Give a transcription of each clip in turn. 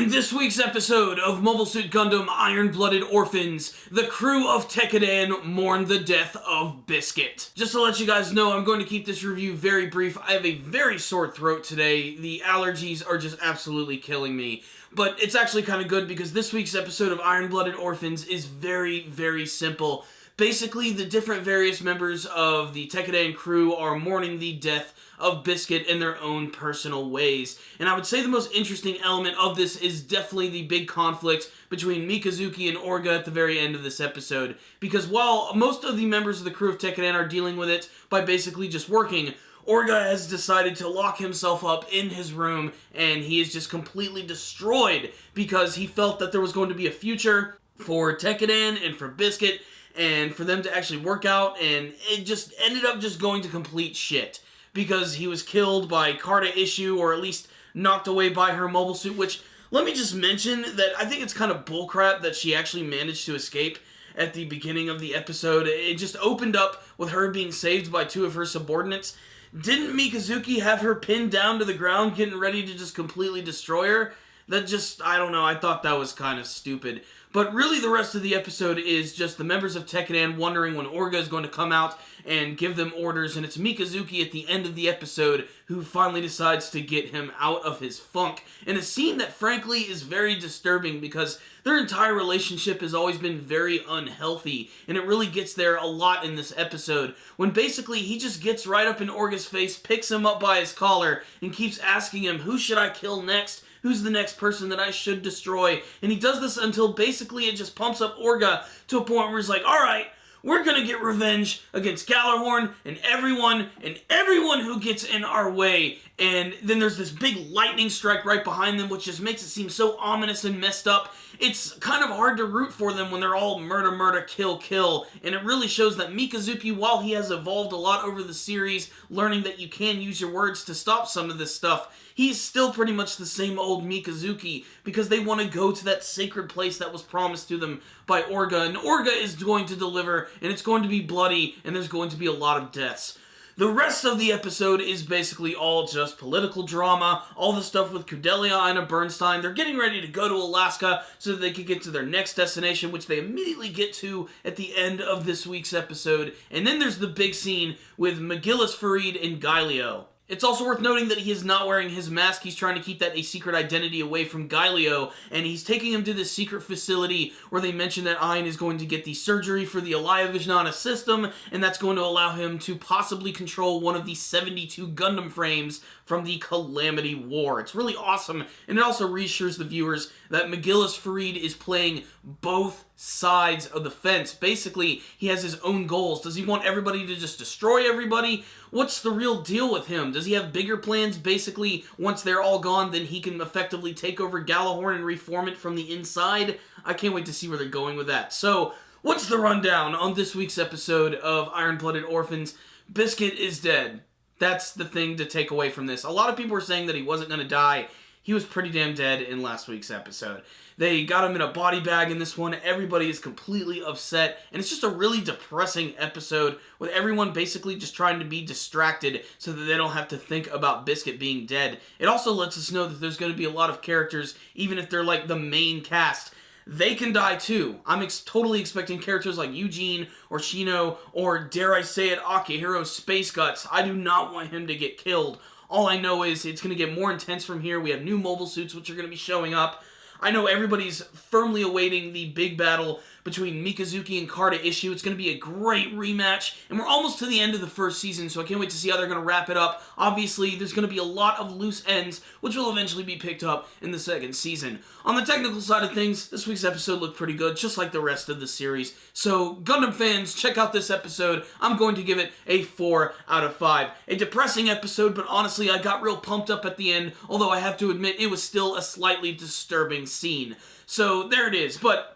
In this week's episode of Mobile Suit Gundam Iron-Blooded Orphans, the crew of Tekkadan mourn the death of Biscuit. Just to let you guys know, I'm going to keep this review very brief. I have a very sore throat today. The allergies are just absolutely killing me. But it's actually kind of good because this week's episode of Iron-Blooded Orphans is very, very simple. Basically, the different various members of the Tekkadan crew are mourning the death of Biscuit in their own personal ways. And I would say the most interesting element of this is definitely the big conflict between Mikazuki and Orga at the very end of this episode. Because while most of the members of the crew of Tekkadan are dealing with it by basically just working, Orga has decided to lock himself up in his room, and he is just completely destroyed because he felt that there was going to be a future for Tekkadan and for Biscuit, and for them to actually work out, and it just ended up just going to complete shit. Because he was killed by Carta Issue, or at least knocked away by her mobile suit, which, let me just mention that I think it's kind of bullcrap that she actually managed to escape at the beginning of the episode. It just opened up with her being saved by two of her subordinates. Didn't Mikazuki have her pinned down to the ground, getting ready to just completely destroy her? That just, I don't know, I thought that was kind of stupid. But really the rest of the episode is just the members of Tekkadan wondering when Orga is going to come out and give them orders, and it's Mikazuki at the end of the episode who finally decides to get him out of his funk. In a scene that frankly is very disturbing because their entire relationship has always been very unhealthy, and it really gets there a lot in this episode, when basically he just gets right up in Orga's face, picks him up by his collar, and keeps asking him, who should I kill next? Who's the next person that I should destroy? And he does this until basically it just pumps up Orga to a point where he's like, alright, we're gonna get revenge against Galahorn and everyone who gets in our way. And then there's this big lightning strike right behind them, which just makes it seem so ominous and messed up. It's kind of hard to root for them when they're all murder, murder, kill, kill. And it really shows that Mikazuki, while he has evolved a lot over the series, learning that you can use your words to stop some of this stuff, he's still pretty much the same old Mikazuki, because they want to go to that sacred place that was promised to them by Orga, and Orga is going to deliver, and it's going to be bloody, and there's going to be a lot of deaths. The rest of the episode is basically all just political drama, all the stuff with Kudelia and Bernstein. They're getting ready to go to Alaska so that they can get to their next destination, which they immediately get to at the end of this week's episode. And then there's the big scene with McGillis Farid and Gailio. It's also worth noting that he is not wearing his mask. He's trying to keep that a secret identity away from Gailio, and he's taking him to this secret facility where they mention that Ein is going to get the surgery for the Alaya Vijnana system, and that's going to allow him to possibly control one of the 72 Gundam frames from the Calamity War. It's really awesome, and it also reassures the viewers that McGillis Farid is playing both sides of the fence. Basically, he has his own goals. Does he want everybody to just destroy everybody? What's the real deal with him? Does he have bigger plans? Basically, once they're all gone, then he can effectively take over Galahorn and reform it from the inside? I can't wait to see where they're going with that. So, what's the rundown on this week's episode of Iron-Blooded Orphans? Biscuit is dead. That's the thing to take away from this. A lot of people were saying that he wasn't going to die. He was pretty damn dead in last week's episode. They got him in a body bag in this one. Everybody is completely upset. And it's just a really depressing episode with everyone basically just trying to be distracted so that they don't have to think about Biscuit being dead. It also lets us know that there's going to be a lot of characters, even if they're like the main cast, they can die too. I'm totally expecting characters like Eugene or Shino or, dare I say it, Akihiro Space Guts. I do not want him to get killed. All I know is it's going to get more intense from here. We have new mobile suits which are going to be showing up. I know everybody's firmly awaiting the big battle between Mikazuki and Carta Issue. It's going to be a great rematch, and we're almost to the end of the first season, so I can't wait to see how they're going to wrap it up. Obviously, there's going to be a lot of loose ends, which will eventually be picked up in the second season. On the technical side of things, this week's episode looked pretty good, just like the rest of the series. So, Gundam fans, check out this episode. I'm going to give it a 4 out of 5. A depressing episode, but honestly, I got real pumped up at the end, although I have to admit, it was still a slightly disturbing scene. So, there it is, but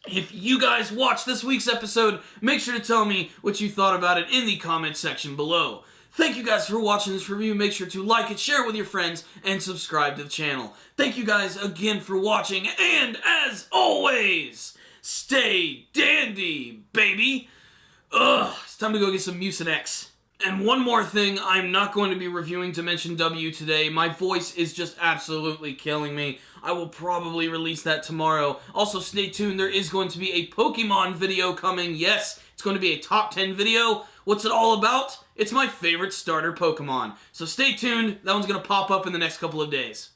if you guys watched this week's episode, make sure to tell me what you thought about it in the comment section below. Thank you guys for watching this review. Make sure to like it, share it with your friends, and subscribe to the channel. Thank you guys again for watching, and as always, stay dandy, baby! Ugh, it's time to go get some Mucinex. And one more thing, I'm not going to be reviewing Dimension W today. My voice is just absolutely killing me. I will probably release that tomorrow. Also, stay tuned, there is going to be a Pokemon video coming. Yes, it's going to be a top 10 video. What's it all about? It's my favorite starter Pokemon. So stay tuned, that one's going to pop up in the next couple of days.